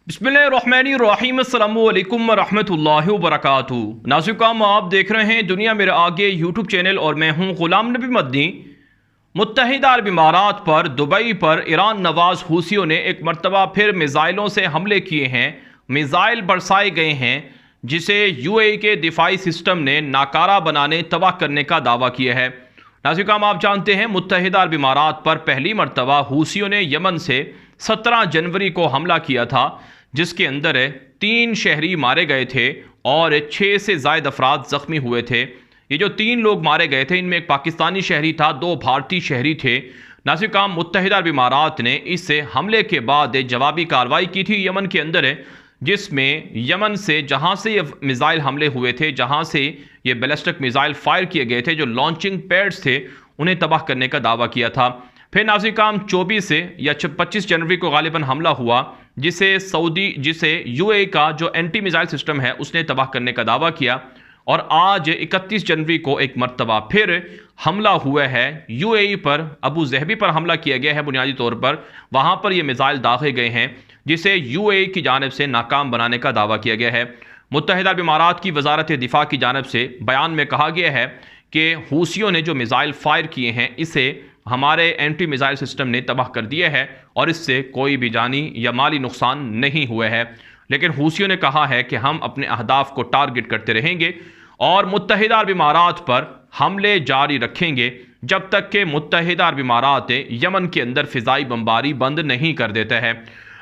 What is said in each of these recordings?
बिस्मिल्लाहिर्रहमानिर्रहीम अस्सलामु अलैकुम रहमतुल्लाहि व बरकातुहू। नाज़रीन, आप देख रहे हैं दुनिया मेरे आगे यूट्यूब चैनल और मैं हूं गुलाम नबी मदनी। मुत्तहिदा अरब इमारात पर दुबई पर ईरान नवाज हूसियों ने एक मरतबा फिर मिज़ाइलों से हमले किए हैं। मिज़ाइल बरसाए गए हैं जिसे यूएई के दिफाई सिस्टम ने नाकारा बनाने तबाह करने का दावा किया है। नाज़रीन, आप जानते हैं मुत्तहिदा अरब इमारात पर पहली मरतबा हूसियों ने यमन से 17 जनवरी को हमला किया था, जिसके अंदर 3 शहरी मारे गए थे और 6 से ज़ायद अफराद ज़ख्मी हुए थे। ये जो 3 लोग मारे गए थे, इनमें एक पाकिस्तानी शहरी था, 2 भारतीय शहरी थे। नाज़रीन, मुत्तहिदा अरब इमारात ने इस हमले के बाद जवाबी कार्रवाई की थी यमन के अंदर, जिसमें यमन से जहां से ये मिज़ाइल हमले हुए थे, जहां से ये बैलिस्टिक मिज़ाइल फायर किए गए थे, जो लॉन्चिंग पैड्स थे, उन्हें तबाह करने का दावा किया था। फिर नाज़रीन, 24 या 25 जनवरी को गालिबन हमला हुआ, जिसे यूएई का जो एंटी मिज़ाइल सिस्टम है उसने तबाह करने का दावा किया। और आज 31 जनवरी को एक मरतबा फिर हमला हुआ है यूएई पर। अबू ज़हबी पर हमला किया गया है बुनियादी तौर पर, वहाँ पर ये मिज़ाइल दागे गए हैं जिसे यूएई की जानिब से नाकाम बनाने का दावा किया गया है। मुत्तहिदा अरब इमारात की वजारत दिफा की जानिब से बयान में कहा गया है कि हूसियों ने जो मिज़ाइल फायर किए हैं इसे हमारे एंटी मिज़ाइल सिस्टम ने तबाह कर दिया है और इससे कोई भी जानी या माली नुकसान नहीं हुआ है। लेकिन हूसियों ने कहा है कि हम अपने अहदाफ को टारगेट करते रहेंगे और मुत्तहिदा अरब इमारात पर हमले जारी रखेंगे जब तक कि मुत्तहिदा अरब इमारात यमन के अंदर फ़िज़ाई बमबारी बंद नहीं कर देता है।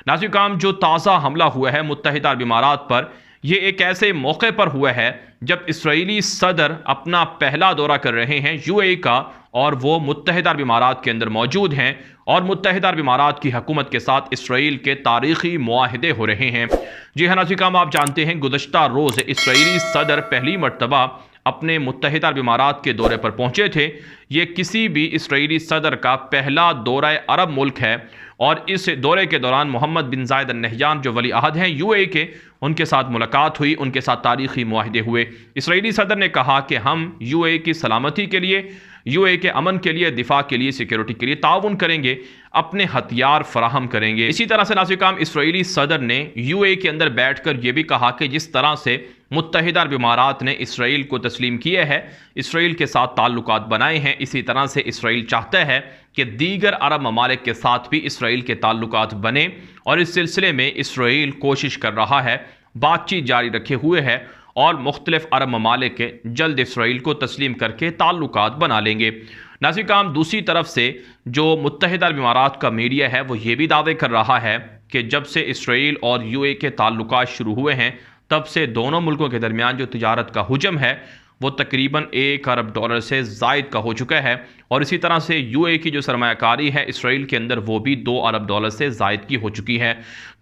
नाज़रीन, जो ताज़ा हमला हुआ है मुत्तहिदा अरब इमारात पर, यह एक ऐसे मौके पर हुआ है जब इस्राईली सदर अपना पहला दौरा कर रहे हैं यूएई का, और वो मुत्तहिदा अरब इमारात के अंदर मौजूद हैं और मुत्तहिदा अरब इमारात की हुकूमत के साथ इसराइल के तारीखी मुआहदे हो रहे हैं। जी हाँ नाज़रीन, आप जानते हैं गुज़श्ता रोज़ इसराइली सदर पहली मरतबा अपने मुत्तहिदा अरब इमारात के दौरे पर पहुंचे थे। ये किसी भी इसराइली सदर का पहला दौरा अरब मुल्क है और इस दौरे के दौरान मोहम्मद बिन जायद अल नहयान जो वली अहद हैं यूएई के, उनके साथ मुलाकात हुई, उनके साथ तारीखी मुआहदे हुए। इसराइली सदर ने कहा कि हम यूएई की सलामती के लिए, यूएई के अमन के लिए, दिफा के लिए, सिक्योरिटी के लिए ताउन करेंगे, अपने हथियार फराहम करेंगे। इसी तरह से नाज़रीन, इसराइली सदर ने यूएई के अंदर बैठकर यह भी कहा कि जिस तरह से मुत्तहिदा अरब इमारात ने इसराइल को तस्लीम किया है, इसराइल के साथ ताल्लुकात बनाए हैं, इसी तरह से इसराइल चाहता है कि दीगर अरब ममालिक के साथ भी इसराइल के ताल्लुकात बने। और इस सिलसिले में इसराइल कोशिश कर रहा है, बातचीत जारी रखे हुए है और मुख्तलिफ अरब ममालिक जल्द इसराइल को तस्लीम करके ताल्लुकात बना लेंगे। नाज़रीन, दूसरी तरफ से जो मुत्तहिदा अरब इमारात का मीडिया है वो ये भी दावे कर रहा है कि जब से इसराइल और यूएई के ताल्लुकात शुरू हुए हैं, तब से दोनों मुल्कों के दरमियान जो तिजारत का हुजम है वो तकरीबन $1 अरब से ज़ायद का हो चुका है। और इसी तरह से यूएई की जो सरमायाकारी है इसराइल के अंदर, वो भी $2 अरब से ज़ायद की हो चुकी है।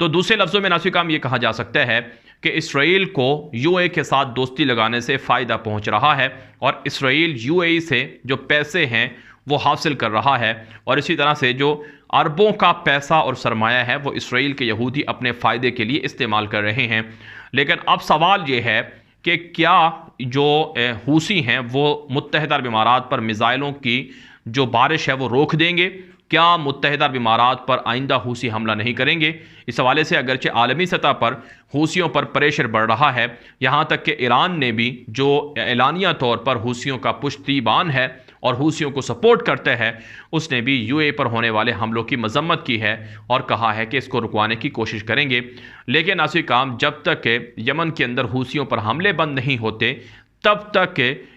तो दूसरे लफ्ज़ों में नाज़रीन, ये कहा जा सकता है कि इसराइल को यूएई के साथ दोस्ती लगाने से फ़ायदा पहुंच रहा है और इसराइल यूएई से जो पैसे हैं वो हासिल कर रहा है, और इसी तरह से जो अरबों का पैसा और सरमाया है वो इसराइल के यहूदी अपने फ़ायदे के लिए इस्तेमाल कर रहे हैं। लेकिन अब सवाल ये है कि क्या जो हूसी हैं वो मुत्तहिदा अरब इमारात पर मिज़ाइलों की जो बारिश है वो रोक देंगे? क्या मुत्तहिदा अरब इमारात पर आइंदा हूसी हमला नहीं करेंगे? इस हवाले से अगरचे आलमी सतह पर हूसियों पर प्रेशर बढ़ रहा है, यहाँ तक कि ईरान ने भी जो एलानिया तौर पर हूसियों का पुश्तीबान है और हूसियों को सपोर्ट करता है, उसने भी यूएई पर होने वाले हमलों की मजम्मत की है और कहा है कि इसको रुकवाने की कोशिश करेंगे। लेकिन नाज़रीन, जब तक यमन के अंदर हूसियों पर हमले बंद नहीं होते, तब तक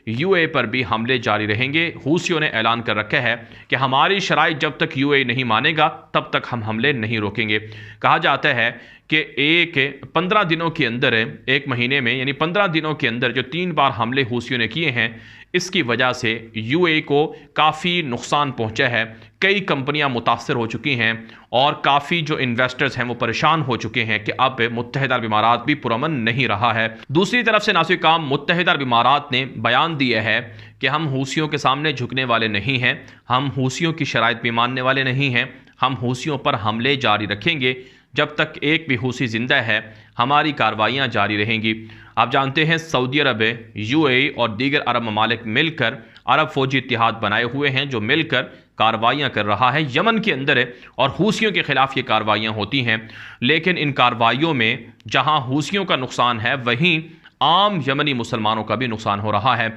यूएई पर भी हमले जारी रहेंगे। हूसियों ने ऐलान कर रखा है कि हमारी शराइत जब तक यूएई नहीं मानेगा तब तक हम हमले नहीं रोकेंगे। कहा जाता है कि 15 दिनों के अंदर, एक महीने में यानी 15 दिनों के अंदर जो 3 बार हमले हूसियों ने किए हैं, इसकी वजह से यूएई को काफ़ी नुकसान पहुंचा है। कई कंपनियां मुतासर हो चुकी हैं और काफ़ी जो इन्वेस्टर्स हैं वो परेशान हो चुके हैं कि अब मुत्तहिदा अरब इमारात भी पुरअमन नहीं रहा है। दूसरी तरफ से नाज़रीन, मुत्तहिदा अरब इमारात ने बयान दिया है कि हम हूसियों के सामने झुकने वाले नहीं हैं, हम हूसियों की शराइत भी मानने वाले नहीं हैं, हम हूसियों पर हमले जारी रखेंगे जब तक एक भी हूसी जिंदा है, हमारी कार्रवाइयाँ जारी रहेंगी। आप जानते हैं सऊदी अरब, यूएई और दीगर अरब ममालिक मिलकर अरब फौजी इत्तेहाद बनाए हुए हैं जो मिलकर कार्रवाइयाँ कर रहा है, यमन के अंदर है और हूसियों के खिलाफ ये कार्रवाइयाँ होती हैं। लेकिन इन कार्रवाइयों में जहाँ हूसियों का नुकसान है वहीं आम यमनी मुसलमानों का भी नुकसान हो रहा है।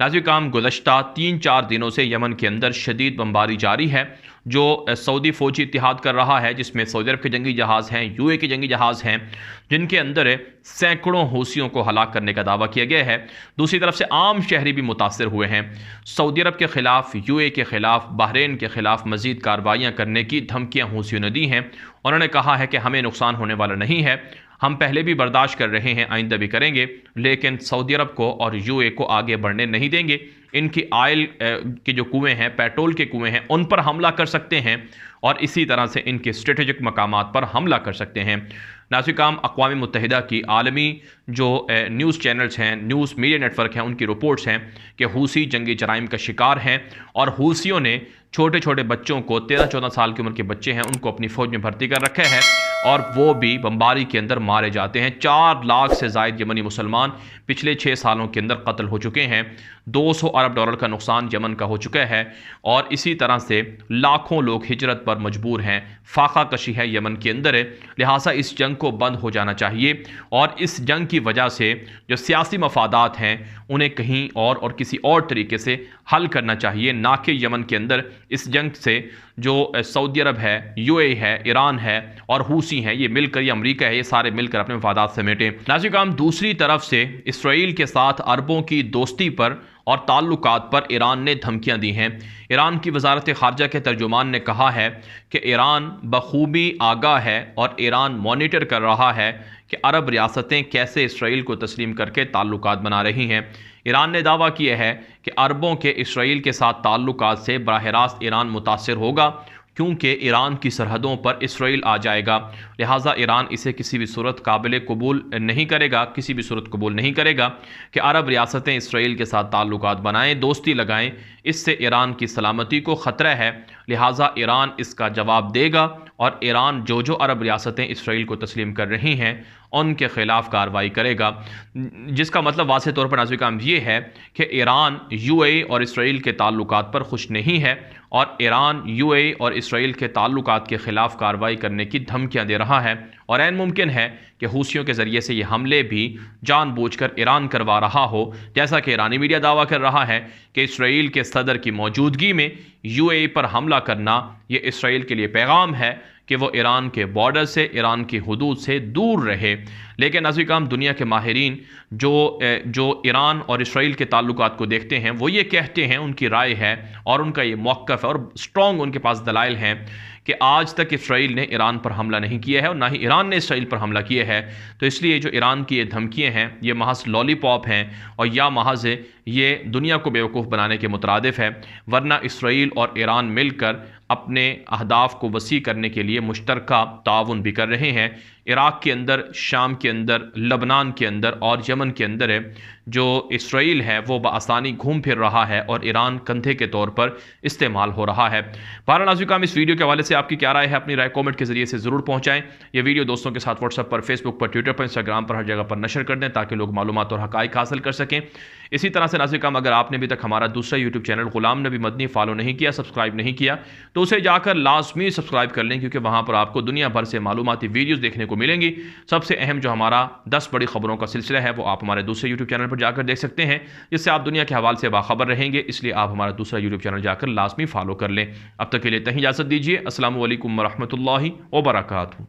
नाज़रीन, गुज़श्ता 3-4 दिनों से यमन के अंदर शदीद बमबारी जारी है जो सऊदी फ़ौजी इत्तेहाद कर रहा है, जिसमें सऊदी अरब के जंगी जहाज़ हैं, यूए के जंगी जहाज़ हैं, जिनके अंदर सैकड़ों हूसियों को हलाक करने का दावा किया गया है। दूसरी तरफ से आम शहरी भी मुतासर हुए हैं। सऊदी अरब के ख़िलाफ़, यूए के ख़िलाफ़, बहरीन के ख़िलाफ़ मज़ीद कार्रवाइयाँ करने की धमकियाँ हूसियों ने दी हैं। उन्होंने कहा है कि हमें नुकसान होने वाला नहीं है, हम पहले भी बर्दाश्त कर रहे हैं, आइंदा भी करेंगे, लेकिन सऊदी अरब को और यूए को आगे बढ़ने नहीं देंगे। इनकी आयल के जो कुएँ हैं, पेट्रोल के कुएँ हैं, उन पर हमला कर सकते हैं और इसी तरह से इनके स्ट्रेटेजिक मकामात पर हमला कर सकते हैं। नाज़रीन, अक़वाम मुत्तहिदा की आलमी जो न्यूज़ चैनल्स हैं, न्यूज़ मीडिया नेटवर्क हैं, उनकी रिपोर्ट्स हैं कि हूसी जंगी जराइम का शिकार हैं और हूसियों ने छोटे छोटे बच्चों को, 13-14 साल की उम्र के बच्चे हैं, उनको अपनी फ़ौज में भर्ती कर रखा है और वो भी बमबारी के अंदर मारे जाते हैं। 4 लाख से ज़ायद यमनी मुसलमान पिछले 6 सालों के अंदर कत्ल हो चुके हैं। $200 अरब का नुकसान यमन का हो चुका है और इसी तरह से लाखों लोग हिजरत पर मजबूर हैं। फाका कशी है यमन के अंदर है, लिहाजा इस जंग को बंद हो जाना चाहिए और इस जंग की वजह से जो सियासी मफादात हैं उन्हें कहीं और किसी और तरीके से हल करना चाहिए, ना कि यमन के अंदर इस जंग से जो सऊदी अरब है, यूएई है, ईरान है और हूसी हैं, ये मिलकर, ये अमेरिका है, ये सारे मिलकर अपने मफादात समेटें। नाज़रीन, दूसरी तरफ से इसराइल के साथ अरबों की दोस्ती पर और ताल्लुकात पर ईरान ने धमकियां दी हैं। ईरान की वजारत ख़ारजा के तर्जुमान ने कहा है कि ईरान बखूबी आगाह है और ईरान मॉनिटर कर रहा है कि अरब रियासतें कैसे इसराइल को तस्लीम करके ताल्लुकात बना रही हैं। ईरान ने दावा किया है कि अरबों के इसराइल के साथ ताल्लुकात से बराह रास्त ईरान मुतासिर होगा क्योंकि ईरान की सरहदों पर इसराइल आ जाएगा, लिहाजा ईरान इसे किसी भी सूरत काबिल कबूल नहीं करेगा, किसी भी सूरत कबूल नहीं करेगा कि अरब रियासतें इसराइल के साथ ताल्लुकात बनाएं, दोस्ती लगाएं। इससे ईरान की सलामती को ख़तरा है, लिहाजा ईरान इसका जवाब देगा और ईरान जो जो अरब रियासतें इसराइल को तस्लीम कर रही हैं उनके ख़िलाफ़ कार्रवाई करेगा। जिसका मतलब वाज़ेह तौर पर नाज़रीन ये है कि ईरान यूएई और इसराइल के ताल्लुकात पर खुश नहीं है और ईरान यूएई और इसराइल के ताल्लुकात के ख़िलाफ़ कार्रवाई करने की धमकियां दे रहा है और ऐन मुमकिन है कि हूसियों के ज़रिए से ये हमले भी जानबूझकर ईरान करवा रहा हो, जैसा कि ईरानी मीडिया दावा कर रहा है कि इसराइल के सदर की मौजूदगी में यूएई पर हमला करना ये इसराइल के लिए पैगाम है कि वो ईरान के बॉर्डर से, ईरान की हुदूद से दूर रहे। लेकिन नाज़रीन, दुनिया के माहिरीन जो ईरान और इसराइल के ताल्लुकात को देखते हैं वो ये कहते हैं, उनकी राय है और उनका ये मौक़िफ़ है और स्ट्रॉन्ग उनके पास दलाइल हैं कि आज तक इसराइल ने ईरान पर हमला नहीं किया है और ना ही ईरान ने इसराइल पर हमला किया है। तो इसलिए जो ईरान की ये धमकियाँ हैं ये महज लॉलीपॉप हैं और या महज ये दुनिया को बेवकूफ़ बनाने के मुतरादिफ है, वरना इसराइल और ईरान मिलकर अपने अहदाफ को वसी करने के लिए मुश्तरका ताउन भी कर रहे हैं। इराक़ के अंदर, शाम के अंदर, लबनान के अंदर और यमन के अंदर है जो इसराइल है वो बआसानी घूम फिर रहा है और ईरान कंधे के तौर पर इस्तेमाल हो रहा है। बहरहाल नाज़रीन, इस वीडियो के हवाले से आपकी क्या राय है, अपनी राय कमेंट के जरिए से ज़रूर पहुँचाएँ। ये वीडियो दोस्तों के साथ व्हाट्सएप पर, फेसबुक पर, ट्विटर पर, इंस्टाग्राम पर, हर जगह पर नशर कर दें ताकि लोग मालूमात और हक़ाइक़ हासिल कर सकें। इसी तरह से नाज़रीन, अगर आपने अभी तक हमारा दूसरा यूट्यूब चैनल ग़ुलाम नबी मदनी फॉलो नहीं किया, सब्सक्राइब नहीं किया, तो उसे जाकर लाजमी सब्सक्राइब कर लें क्योंकि वहाँ पर आपको दुनिया भर से मालूमाती वीडियोज़ देखने को मिलेंगी। सबसे अहम जो हमारा 10 बड़ी खबरों का सिलसिला है वो आप हमारे दूसरे यूट्यूब चैनल पर जाकर देख सकते हैं, जिससे आप दुनिया के हवाले से बाखबर रहेंगे। इसलिए आप हमारा दूसरा यूट्यूब चैनल जाकर लाजमी फॉलो कर लें। अब तक के लिए इजाज़त दीजिए। अस्सलामु अलैकुम व रहमतुल्लाहि व बरकातहू।